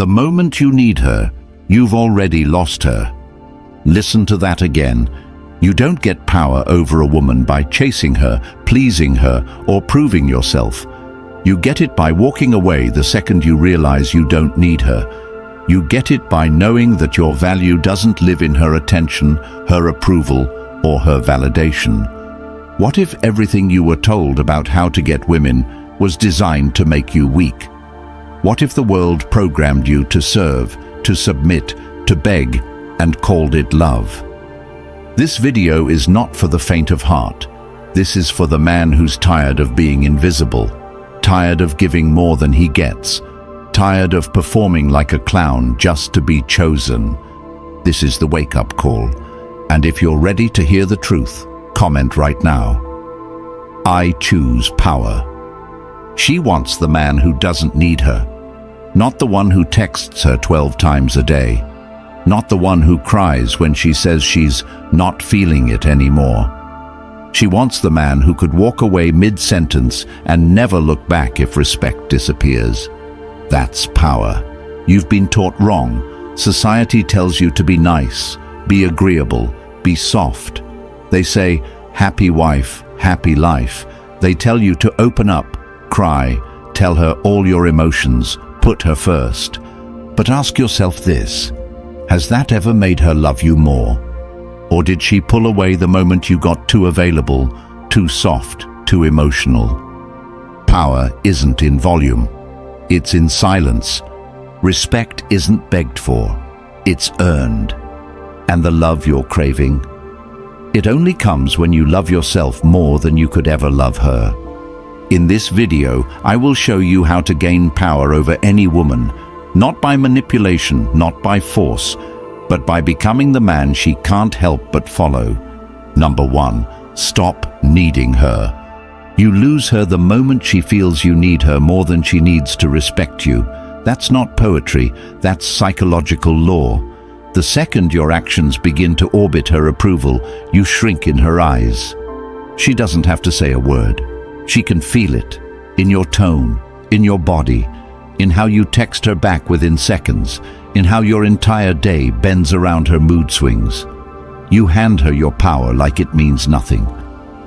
The moment you need her, you've already lost her. Listen to that again. You don't get power over a woman by chasing her, pleasing her, or proving yourself. You get it by walking away the second you realize you don't need her. You get it by knowing that your value doesn't live in her attention, her approval, or her validation. What if everything you were told about how to get women was designed to make you weak? What if the world programmed you to serve, to submit, to beg, and called it love? This video is not for the faint of heart. This is for the man who's tired of being invisible, tired of giving more than he gets, tired of performing like a clown just to be chosen. This is the wake-up call. And if you're ready to hear the truth, comment right now. I choose power. She wants the man who doesn't need her, not the one who texts her 12 times a day, not the one who cries when she says she's not feeling it anymore. She wants the man who could walk away mid-sentence and never look back if respect disappears. That's power. You've been taught wrong. Society tells you to be nice, be agreeable, be soft. They say, happy wife, happy life. They tell you to open up, cry, tell her all your emotions, put her first. But ask yourself this, has that ever made her love you more? Or did she pull away the moment you got too available, too soft, too emotional? Power isn't in volume, it's in silence. Respect isn't begged for, it's earned. And the love you're craving? It only comes when you love yourself more than you could ever love her. In this video, I will show you how to gain power over any woman, not by manipulation, not by force, but by becoming the man she can't help but follow. Number 1, stop needing her. You lose her the moment she feels you need her more than she needs to respect you. That's not poetry, that's psychological law. The second your actions begin to orbit her approval, you shrink in her eyes. She doesn't have to say a word. She can feel it, in your tone, in your body, in how you text her back within seconds, in how your entire day bends around her mood swings. You hand her your power like it means nothing.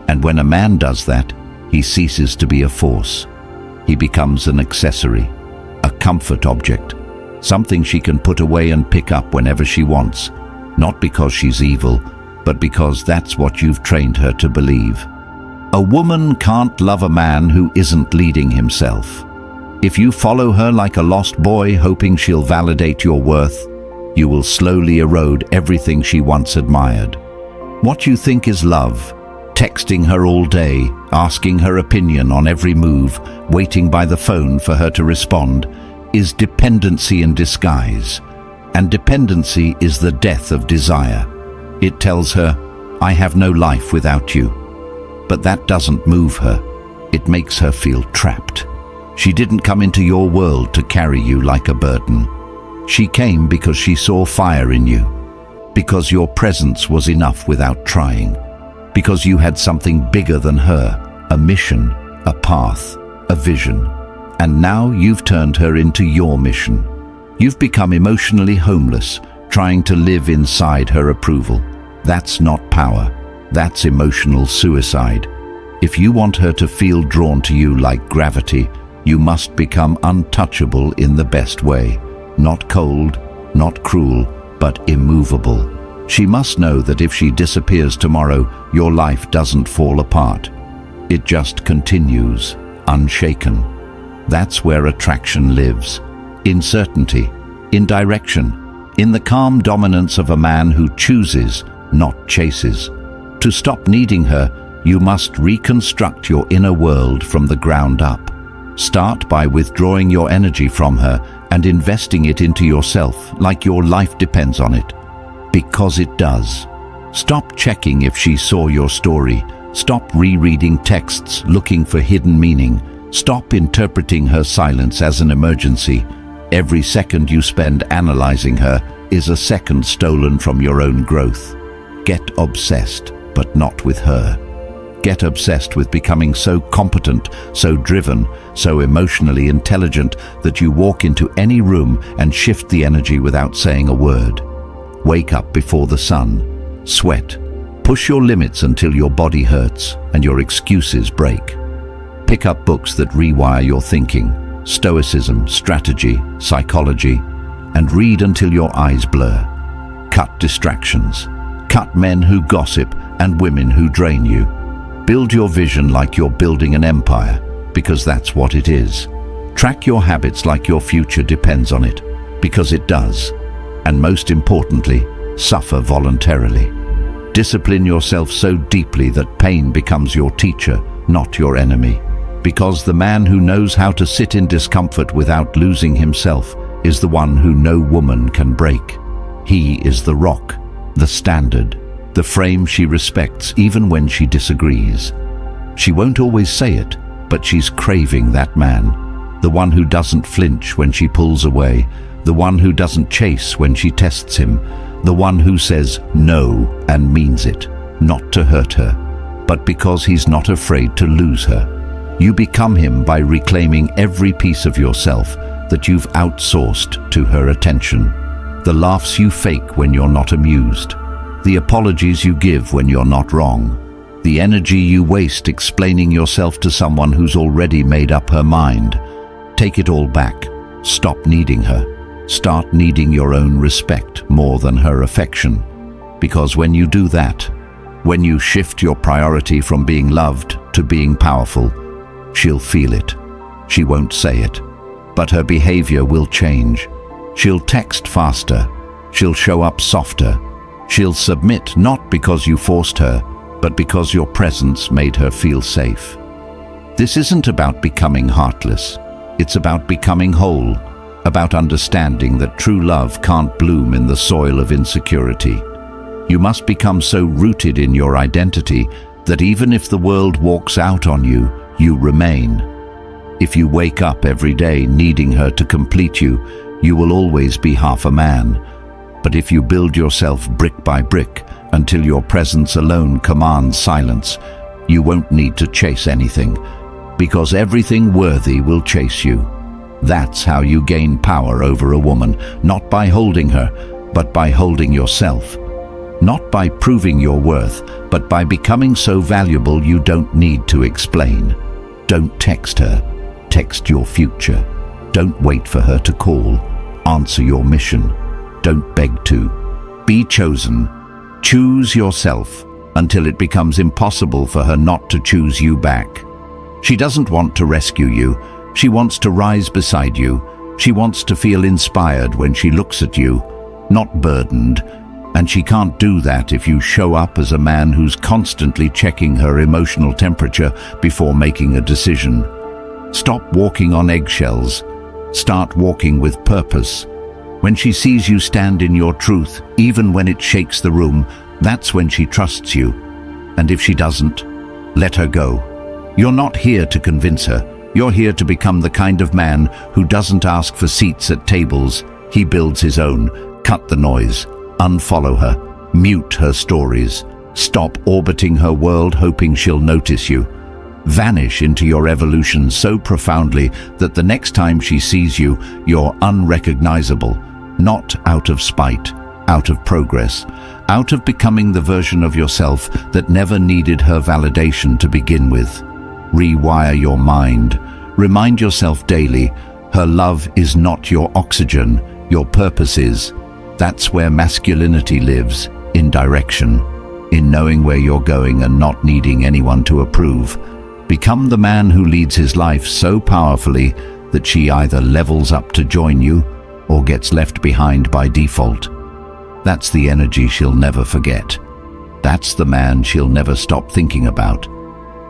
And when a man does that, he ceases to be a force. He becomes an accessory, a comfort object, something she can put away and pick up whenever she wants, not because she's evil, but because that's what you've trained her to believe. A woman can't love a man who isn't leading himself. If you follow her like a lost boy hoping she'll validate your worth, you will slowly erode everything she once admired. What you think is love, texting her all day, asking her opinion on every move, waiting by the phone for her to respond, is dependency in disguise. And dependency is the death of desire. It tells her, I have no life without you. But that doesn't move her. It makes her feel trapped. She didn't come into your world to carry you like a burden. She came because she saw fire in you, because your presence was enough without trying, because you had something bigger than her, a mission, a path, a vision. And now you've turned her into your mission. You've become emotionally homeless, trying to live inside her approval. That's not power. That's emotional suicide. If you want her to feel drawn to you like gravity, you must become untouchable in the best way. Not cold, not cruel, but immovable. She must know that if she disappears tomorrow, your life doesn't fall apart. It just continues, unshaken. That's where attraction lives. In certainty, in direction, in the calm dominance of a man who chooses, not chases. To stop needing her, you must reconstruct your inner world from the ground up. Start by withdrawing your energy from her and investing it into yourself like your life depends on it. Because it does. Stop checking if she saw your story. Stop rereading texts looking for hidden meaning. Stop interpreting her silence as an emergency. Every second you spend analyzing her is a second stolen from your own growth. Get obsessed, but not with her. get obsessed with becoming so competent, so driven, so emotionally intelligent that you walk into any room and shift the energy without saying a word. Wake up before the sun. Sweat. Push your limits until your body hurts and your excuses break. Pick up books that rewire your thinking, Stoicism, strategy, psychology, and read until your eyes blur. Cut distractions. Cut men who gossip and women who drain you. Build your vision like you're building an empire, because that's what it is. Track your habits like your future depends on it, because it does. And most importantly, suffer voluntarily. Discipline yourself so deeply that pain becomes your teacher, not your enemy. Because the man who knows how to sit in discomfort without losing himself is the one who no woman can break. He is the rock, the standard, the frame she respects even when she disagrees. She won't always say it, but she's craving that man. The one who doesn't flinch when she pulls away, the one who doesn't chase when she tests him, the one who says no and means it, not to hurt her, but because he's not afraid to lose her. You become him by reclaiming every piece of yourself that you've outsourced to her attention. The laughs you fake when you're not amused, the apologies you give when you're not wrong, the energy you waste explaining yourself to someone who's already made up her mind. Take it all back. Stop needing her. Start needing your own respect more than her affection. Because when you do that, when you shift your priority from being loved to being powerful, she'll feel it. She won't say it, but her behavior will change. She'll text faster. She'll show up softer. She'll submit not because you forced her, but because your presence made her feel safe. This isn't about becoming heartless. It's about becoming whole, about understanding that true love can't bloom in the soil of insecurity. You must become so rooted in your identity that even if the world walks out on you, you remain. If you wake up every day needing her to complete you, you will always be half a man. But if you build yourself brick by brick until your presence alone commands silence, you won't need to chase anything, because everything worthy will chase you. That's how you gain power over a woman, not by holding her, but by holding yourself. Not by proving your worth, but by becoming so valuable you don't need to explain. Don't text her. Text your future. Don't wait for her to call. Answer your mission. Don't beg to. Be chosen. Choose yourself until it becomes impossible for her not to choose you back. She doesn't want to rescue you. She wants to rise beside you. She wants to feel inspired when she looks at you, not burdened. And she can't do that if you show up as a man who's constantly checking her emotional temperature before making a decision. Stop walking on eggshells. Start walking with purpose. When she sees you stand in your truth, even when it shakes the room, that's when she trusts you. And if she doesn't, let her go. You're not here to convince her. You're here to become the kind of man who doesn't ask for seats at tables. He builds his own. Cut the noise. Unfollow her. Mute her stories. Stop orbiting her world hoping she'll notice you. Vanish into your evolution so profoundly that the next time she sees you, you're unrecognizable. Not out of spite, out of progress, out of becoming the version of yourself that never needed her validation to begin with. Rewire your mind. Remind yourself daily, her love is not your oxygen, your purpose is. That's where masculinity lives, in direction, in knowing where you're going and not needing anyone to approve. Become the man who leads his life so powerfully that she either levels up to join you or gets left behind by default. That's the energy she'll never forget. That's the man she'll never stop thinking about.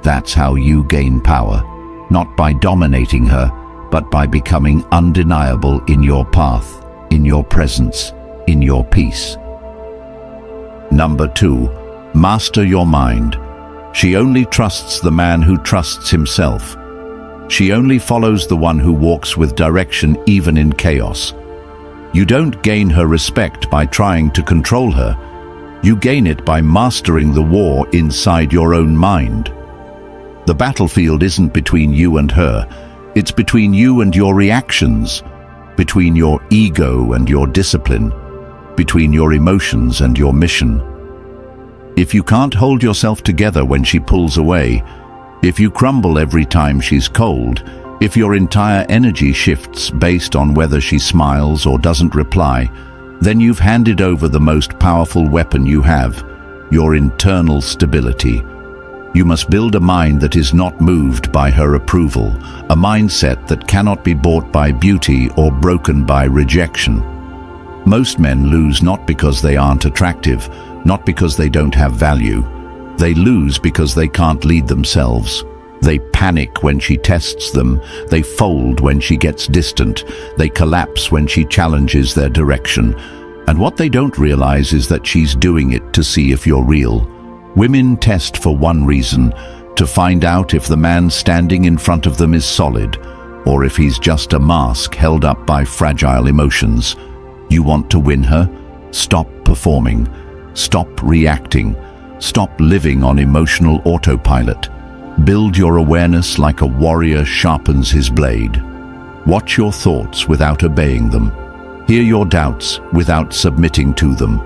That's how you gain power, not by dominating her, but by becoming undeniable in your path, in your presence, in your peace. Number 2, master your mind. She only trusts the man who trusts himself. She only follows the one who walks with direction even in chaos. You don't gain her respect by trying to control her. You gain it by mastering the war inside your own mind. The battlefield isn't between you and her. It's between you and your reactions, between your ego and your discipline, between your emotions and your mission. If you can't hold yourself together when she pulls away, if you crumble every time she's cold, if your entire energy shifts based on whether she smiles or doesn't reply, then you've handed over the most powerful weapon you have, your internal stability. You must build a mind that is not moved by her approval, a mindset that cannot be bought by beauty or broken by rejection. Most men lose not because they aren't attractive, not because they don't have value. They lose because they can't lead themselves. They panic when she tests them. They fold when she gets distant. They collapse when she challenges their direction. And what they don't realize is that she's doing it to see if you're real. Women test for one reason, to find out if the man standing in front of them is solid, or if he's just a mask held up by fragile emotions. You want to win her? Stop performing. Stop reacting. Stop living on emotional autopilot. Build your awareness like a warrior sharpens his blade. Watch your thoughts without obeying them. Hear your doubts without submitting to them.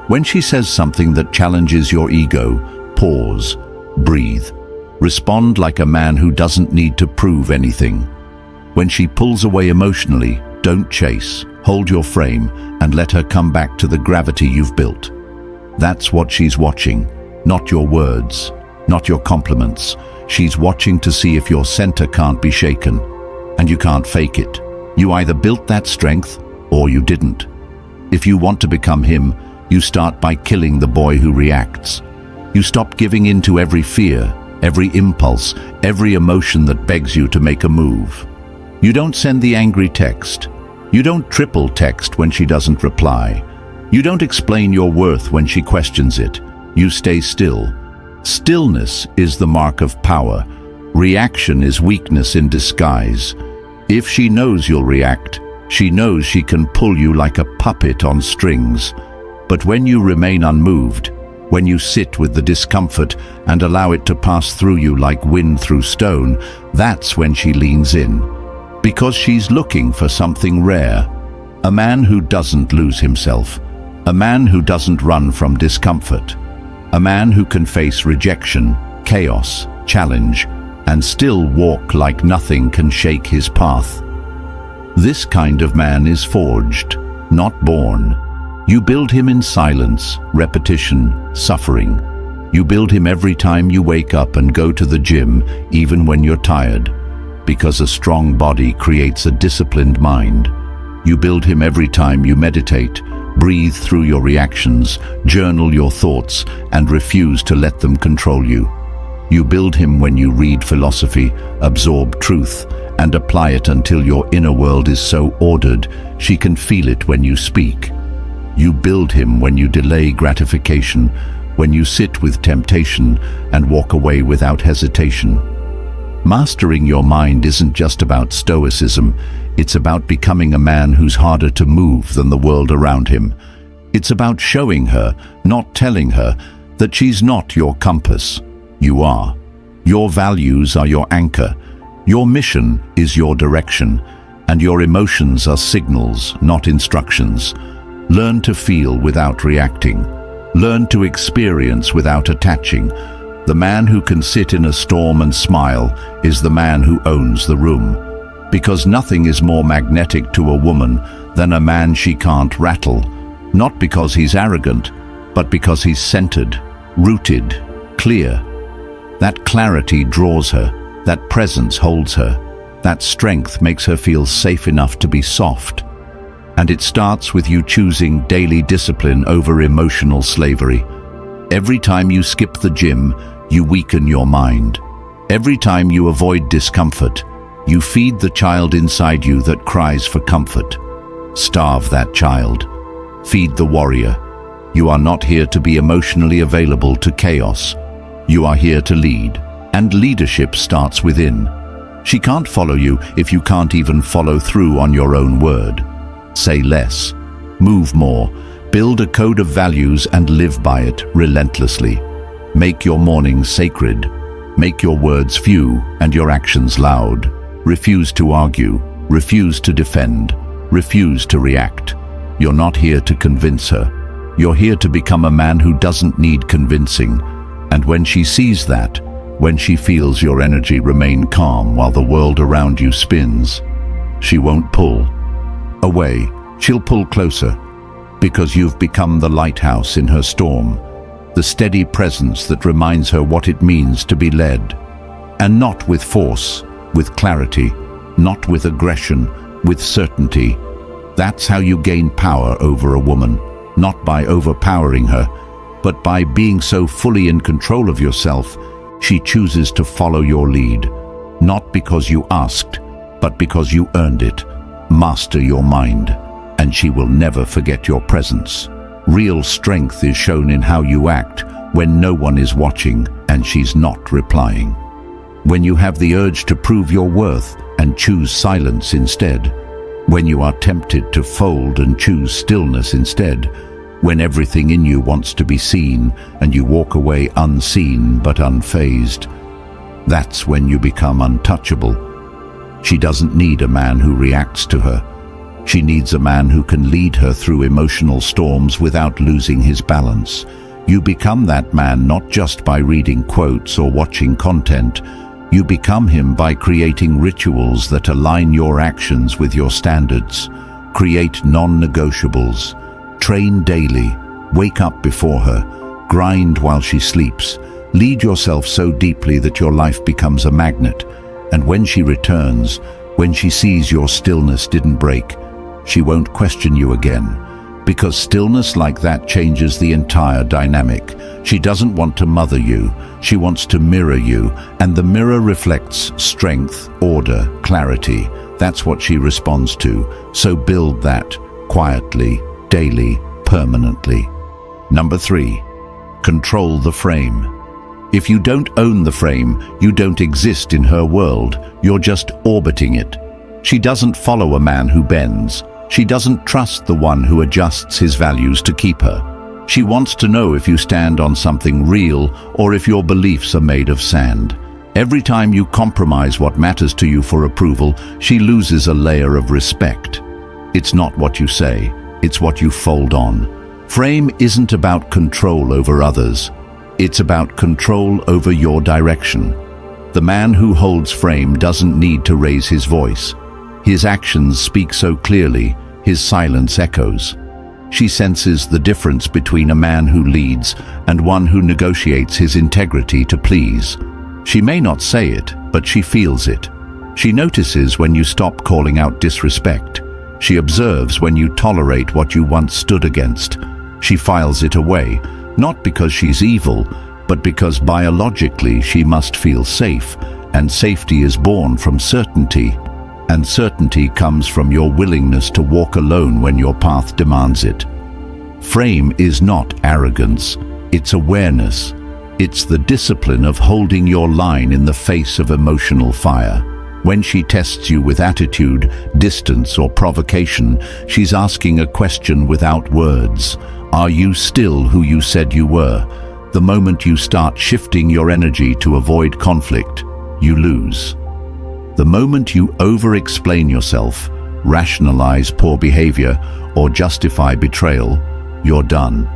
When she says something that challenges your ego, pause, breathe. Respond like a man who doesn't need to prove anything. When she pulls away emotionally, don't chase. Hold your frame and let her come back to the gravity you've built. That's what she's watching, not your words, not your compliments. She's watching to see if your center can't be shaken. And you can't fake it. You either built that strength or you didn't. If you want to become him, you start by killing the boy who reacts. You stop giving in to every fear, every impulse, every emotion that begs you to make a move. You don't send the angry text. You don't triple text when she doesn't reply. You don't explain your worth when she questions it. You stay still. Stillness is the mark of power. Reaction is weakness in disguise. If she knows you'll react, she knows she can pull you like a puppet on strings. But when you remain unmoved, when you sit with the discomfort and allow it to pass through you like wind through stone, that's when she leans in. Because she's looking for something rare. A man who doesn't lose himself. A man who doesn't run from discomfort. A man who can face rejection, chaos, challenge, and still walk like nothing can shake his path. This kind of man is forged, not born. You build him in silence, repetition, suffering. You build him every time you wake up and go to the gym, even when you're tired. Because a strong body creates a disciplined mind. You build him every time you meditate, breathe through your reactions, journal your thoughts, and refuse to let them control you. You build him when you read philosophy, absorb truth, and apply it until your inner world is so ordered she can feel it when you speak. You build him when you delay gratification, when you sit with temptation and walk away without hesitation. Mastering your mind isn't just about Stoicism, it's about becoming a man who's harder to move than the world around him. It's about showing her, not telling her, that she's not your compass. You are. Your values are your anchor. Your mission is your direction, and your emotions are signals, not instructions. Learn to feel without reacting. Learn to experience without attaching. The man who can sit in a storm and smile is the man who owns the room. Because nothing is more magnetic to a woman than a man she can't rattle. Not because he's arrogant, but because he's centered, rooted, clear. That clarity draws her. That presence holds her. That strength makes her feel safe enough to be soft. And it starts with you choosing daily discipline over emotional slavery. Every time you skip the gym, you weaken your mind. Every time you avoid discomfort, you feed the child inside you that cries for comfort. Starve that child. Feed the warrior. You are not here to be emotionally available to chaos. You are here to lead. And leadership starts within. She can't follow you if you can't even follow through on your own word. Say less. Move more. Build a code of values and live by it relentlessly. Make your mornings sacred. Make your words few and your actions loud. Refuse to argue. Refuse to defend. Refuse to react. You're not here to convince her. You're here to become a man who doesn't need convincing. And when she sees that, when she feels your energy remain calm while the world around you spins, she won't pull away. She'll pull closer, because you've become the lighthouse in her storm, the steady presence that reminds her what it means to be led. And not with force, with clarity, not with aggression, with certainty. That's how you gain power over a woman, not by overpowering her, but by being so fully in control of yourself, she chooses to follow your lead, not because you asked, but because you earned it. Master your mind, and she will never forget your presence. Real strength is shown in how you act when no one is watching and she's not replying. When you have the urge to prove your worth and choose silence instead. When you are tempted to fold and choose stillness instead. When everything in you wants to be seen and you walk away unseen but unfazed. That's when you become untouchable. She doesn't need a man who reacts to her. She needs a man who can lead her through emotional storms without losing his balance. You become that man not just by reading quotes or watching content. You become him by creating rituals that align your actions with your standards. Create non-negotiables. Train daily. Wake up before her. Grind while she sleeps. Lead yourself so deeply that your life becomes a magnet. And when she returns, when she sees your stillness didn't break, she won't question you again. Because stillness like that changes the entire dynamic. She doesn't want to mother you. She wants to mirror you. And the mirror reflects strength, order, clarity. That's what she responds to. So build that quietly, daily, permanently. Number 3, control the frame. If you don't own the frame, you don't exist in her world. You're just orbiting it. She doesn't follow a man who bends. She doesn't trust the one who adjusts his values to keep her. She wants to know if you stand on something real or if your beliefs are made of sand. Every time you compromise what matters to you for approval, she loses a layer of respect. It's not what you say, it's what you fold on. Frame isn't about control over others. It's about control over your direction. The man who holds frame doesn't need to raise his voice. His actions speak so clearly, his silence echoes. She senses the difference between a man who leads and one who negotiates his integrity to please. She may not say it, but she feels it. She notices when you stop calling out disrespect. She observes when you tolerate what you once stood against. She files it away, not because she's evil, but because biologically she must feel safe, and safety is born from certainty. And certainty comes from your willingness to walk alone when your path demands it. Frame is not arrogance, it's awareness. It's the discipline of holding your line in the face of emotional fire. When she tests you with attitude, distance, or provocation, she's asking a question without words. Are you still who you said you were? The moment you start shifting your energy to avoid conflict, you lose. The moment you over-explain yourself, rationalize poor behavior, or justify betrayal, you're done.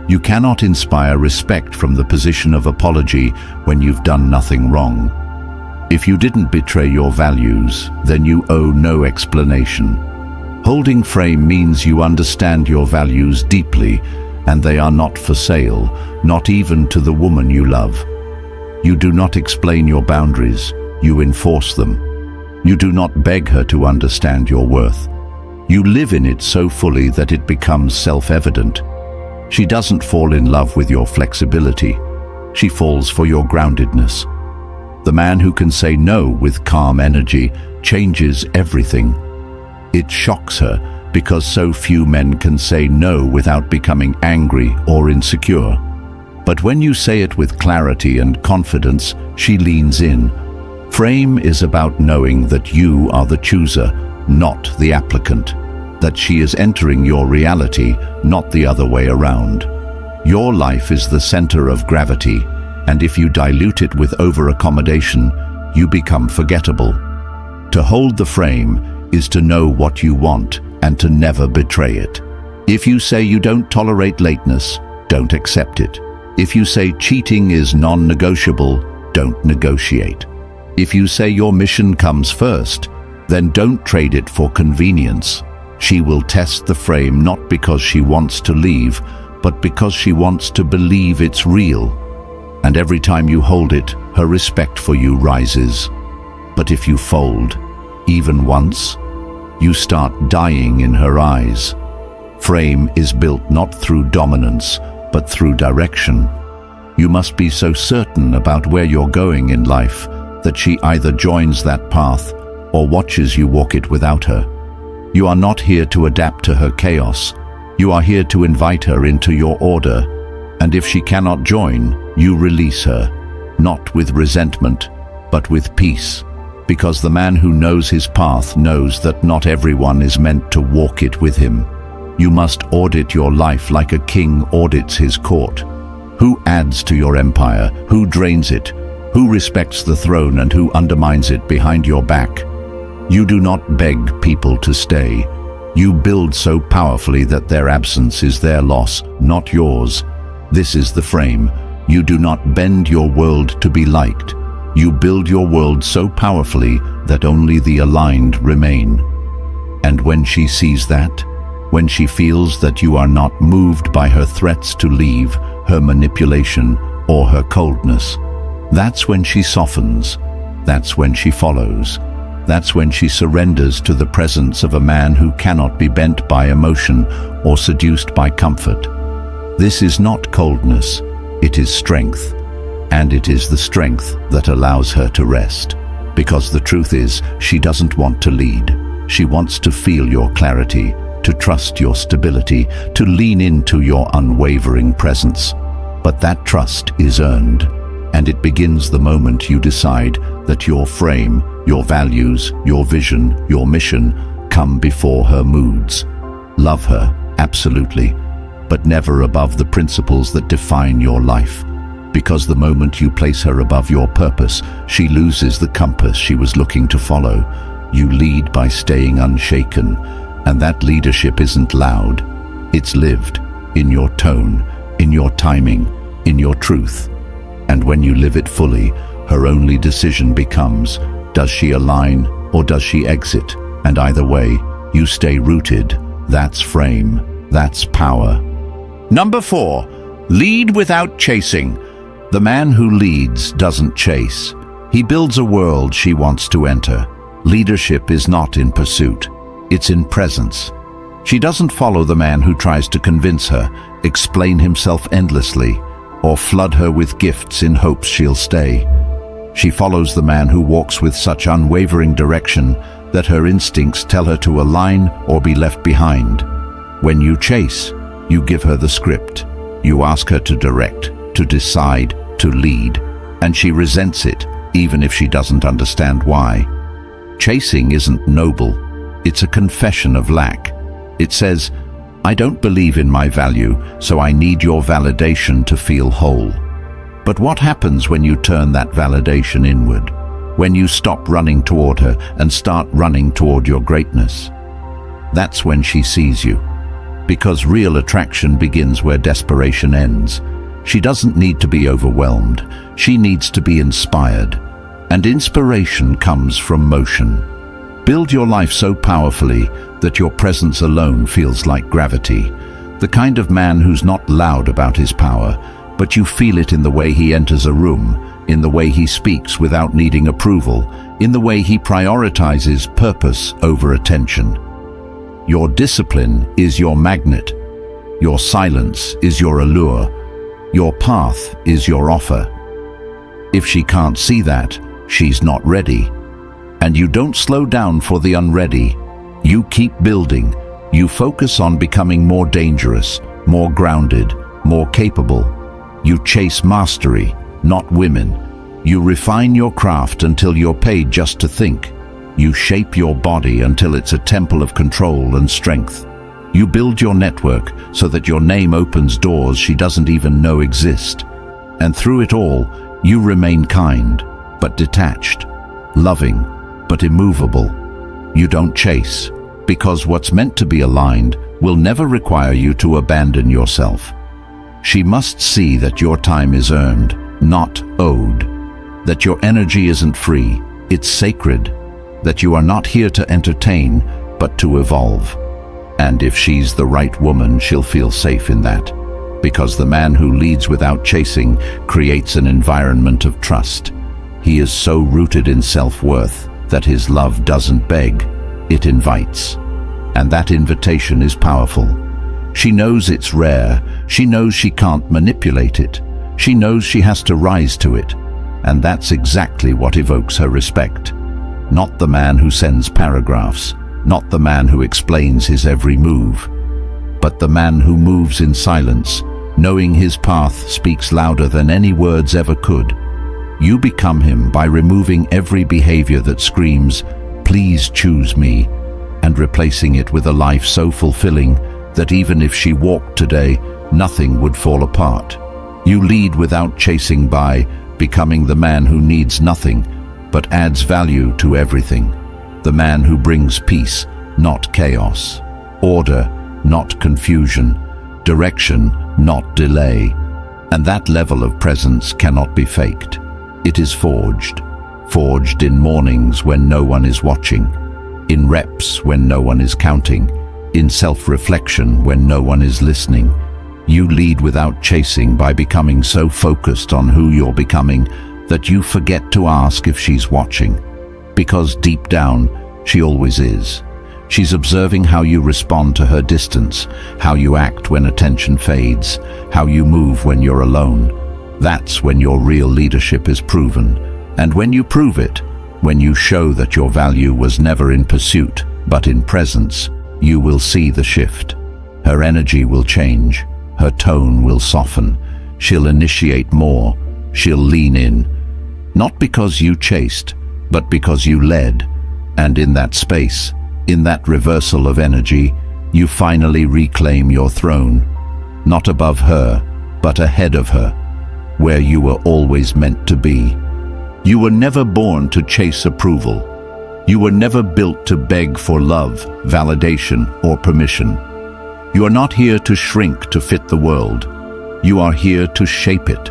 You cannot inspire respect from the position of apology when you've done nothing wrong. If you didn't betray your values, then you owe no explanation. Holding frame means you understand your values deeply, and they are not for sale, not even to the woman you love. You do not explain your boundaries. You enforce them. You do not beg her to understand your worth. You live in it so fully that it becomes self-evident. She doesn't fall in love with your flexibility. She falls for your groundedness. The man who can say no with calm energy changes everything. It shocks her because so few men can say no without becoming angry or insecure. But when you say it with clarity and confidence, she leans in. Frame is about knowing that you are the chooser, not the applicant. That she is entering your reality, not the other way around. Your life is the center of gravity, And if you dilute it with over-accommodation, you become forgettable. To hold the frame is to know what you want and to never betray it. If you say you don't tolerate lateness, don't accept it. If you say cheating is non-negotiable, don't negotiate. If you say your mission comes first, then don't trade it for convenience. She will test the frame not because she wants to leave, but because she wants to believe it's real. And every time you hold it, her respect for you rises. But if you fold, even once, you start dying in her eyes. Frame is built not through dominance, but through direction. You must be so certain about where you're going in life that she either joins that path or watches you walk it without her. You are not here to adapt to her chaos. You are here to invite her into your order. And if she cannot join, you release her, not with resentment, but with peace. Because the man who knows his path knows that not everyone is meant to walk it with him. You must audit your life like a king audits his court. Who adds to your empire? Who drains it? Who respects the throne and who undermines it behind your back? You do not beg people to stay. You build so powerfully that their absence is their loss, not yours. This is the frame. You do not bend your world to be liked. You build your world so powerfully that only the aligned remain. And when she sees that, when she feels that you are not moved by her threats to leave, her manipulation, or her coldness, that's when she softens. That's when she follows. That's when she surrenders to the presence of a man who cannot be bent by emotion or seduced by comfort. This is not coldness, it is strength. And it is the strength that allows her to rest. Because the truth is, she doesn't want to lead. She wants to feel your clarity, to trust your stability, to lean into your unwavering presence. But that trust is earned, and it begins the moment you decide that your frame, your values, your vision, your mission come before her moods. Love her, absolutely, but never above the principles that define your life. Because the moment you place her above your purpose, she loses the compass she was looking to follow. You lead by staying unshaken, and that leadership isn't loud. It's lived, in your tone, in your timing, in your truth. And when you live it fully, her only decision becomes, does she align or does she exit? And either way, you stay rooted. That's frame. That's power. Number 4, lead without chasing. The man who leads doesn't chase. He builds a world she wants to enter. Leadership is not in pursuit. It's in presence. She doesn't follow the man who tries to convince her, explain himself endlessly, or flood her with gifts in hopes she'll stay. She follows the man who walks with such unwavering direction that her instincts tell her to align or be left behind. When you chase, you give her the script. You ask her to direct, to decide, to lead, and she resents it, even if she doesn't understand why. Chasing isn't noble. It's a confession of lack. It says, I don't believe in my value, so I need your validation to feel whole. But what happens when you turn that validation inward? When you stop running toward her and start running toward your greatness? That's when she sees you. Because real attraction begins where desperation ends. She doesn't need to be overwhelmed. She needs to be inspired. And inspiration comes from motion. Build your life so powerfully that your presence alone feels like gravity. The kind of man who's not loud about his power, but you feel it in the way he enters a room, in the way he speaks without needing approval, in the way he prioritizes purpose over attention. Your discipline is your magnet. Your silence is your allure. Your path is your offer. If she can't see that, she's not ready. And you don't slow down for the unready. You keep building. You focus on becoming more dangerous, more grounded, more capable. You chase mastery, not women. You refine your craft until you're paid just to think. You shape your body until it's a temple of control and strength. You build your network so that your name opens doors she doesn't even know exist. And through it all, you remain kind, but detached, loving, but immovable. You don't chase, because what's meant to be aligned will never require you to abandon yourself. She must see that your time is earned, not owed, that your energy isn't free, it's sacred, that you are not here to entertain, but to evolve. And if she's the right woman, she'll feel safe in that, because the man who leads without chasing creates an environment of trust. He is so rooted in self-worth that his love doesn't beg, it invites. And that invitation is powerful. She knows it's rare, she knows she can't manipulate it, she knows she has to rise to it, and that's exactly what evokes her respect. Not the man who sends paragraphs, not the man who explains his every move, but the man who moves in silence, knowing his path speaks louder than any words ever could. You become him by removing every behavior that screams, "Please choose me," and replacing it with a life so fulfilling that even if she walked today, nothing would fall apart. You lead without chasing by becoming the man who needs nothing, but adds value to everything. The man who brings peace, not chaos. Order, not confusion. Direction, not delay. And that level of presence cannot be faked. It is forged. Forged in mornings when no one is watching, in reps when no one is counting, in self-reflection when no one is listening. You lead without chasing by becoming so focused on who you're becoming that you forget to ask if she's watching. Because deep down, she always is. She's observing how you respond to her distance, how you act when attention fades, how you move when you're alone. That's when your real leadership is proven. And when you prove it, when you show that your value was never in pursuit, but in presence, you will see the shift. Her energy will change. Her tone will soften. She'll initiate more. She'll lean in. Not because you chased, but because you led. And in that space, in that reversal of energy, you finally reclaim your throne. Not above her, but ahead of her, where you were always meant to be. You were never born to chase approval. You were never built to beg for love, validation, or permission. You are not here to shrink to fit the world. You are here to shape it.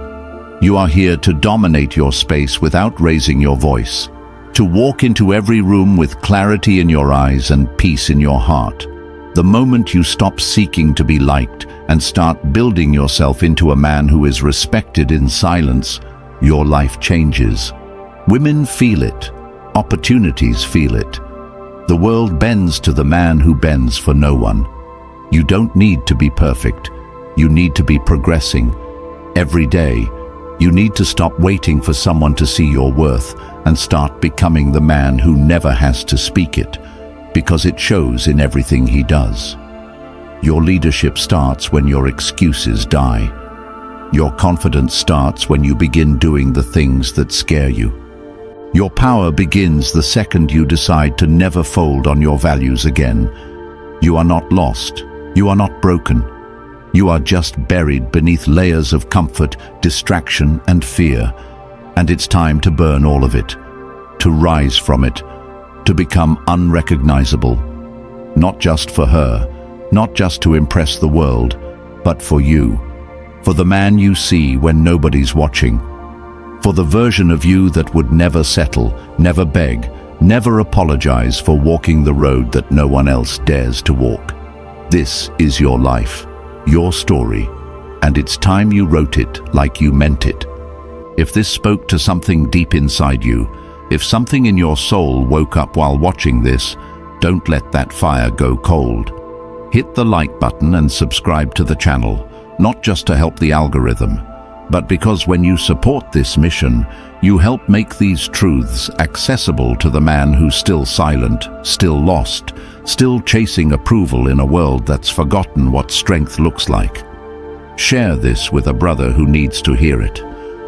You are here to dominate your space without raising your voice, to walk into every room with clarity in your eyes and peace in your heart. The moment you stop seeking to be liked and start building yourself into a man who is respected in silence, your life changes. Women feel it. Opportunities feel it. The world bends to the man who bends for no one. You don't need to be perfect. You need to be progressing. Every day, you need to stop waiting for someone to see your worth and start becoming the man who never has to speak it, because it shows in everything he does. Your leadership starts when your excuses die. Your confidence starts when you begin doing the things that scare you. Your power begins the second you decide to never fold on your values again. You are not lost. You are not broken. You are just buried beneath layers of comfort, distraction, and fear. And it's time to burn all of it, to rise from it, to become unrecognizable. Not just for her, not just to impress the world, but for you. For the man you see when nobody's watching. For the version of you that would never settle, never beg, never apologize for walking the road that no one else dares to walk. This is your life, your story, and it's time you wrote it like you meant it. If this spoke to something deep inside you, if something in your soul woke up while watching this, don't let that fire go cold. Hit the like button and subscribe to the channel, not just to help the algorithm, but because when you support this mission, you help make these truths accessible to the man who's still silent, still lost, still chasing approval in a world that's forgotten what strength looks like. Share this with a brother who needs to hear it.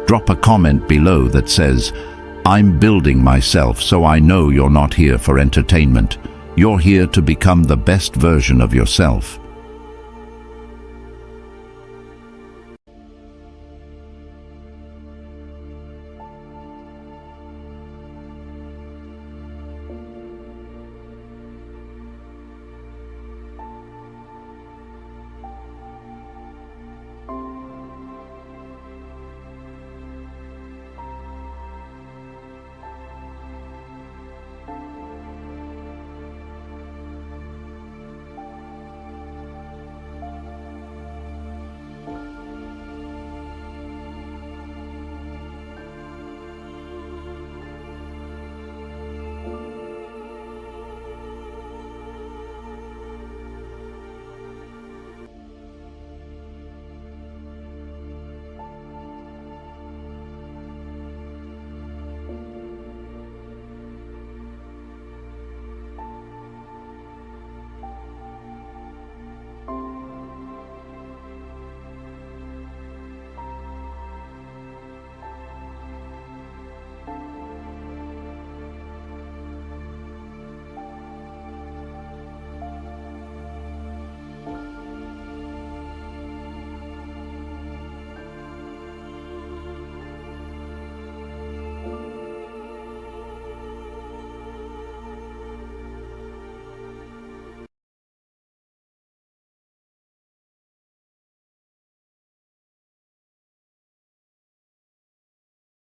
Drop a comment below that says, "I'm building myself so I know you're not here for entertainment. You're here to become the best version of yourself."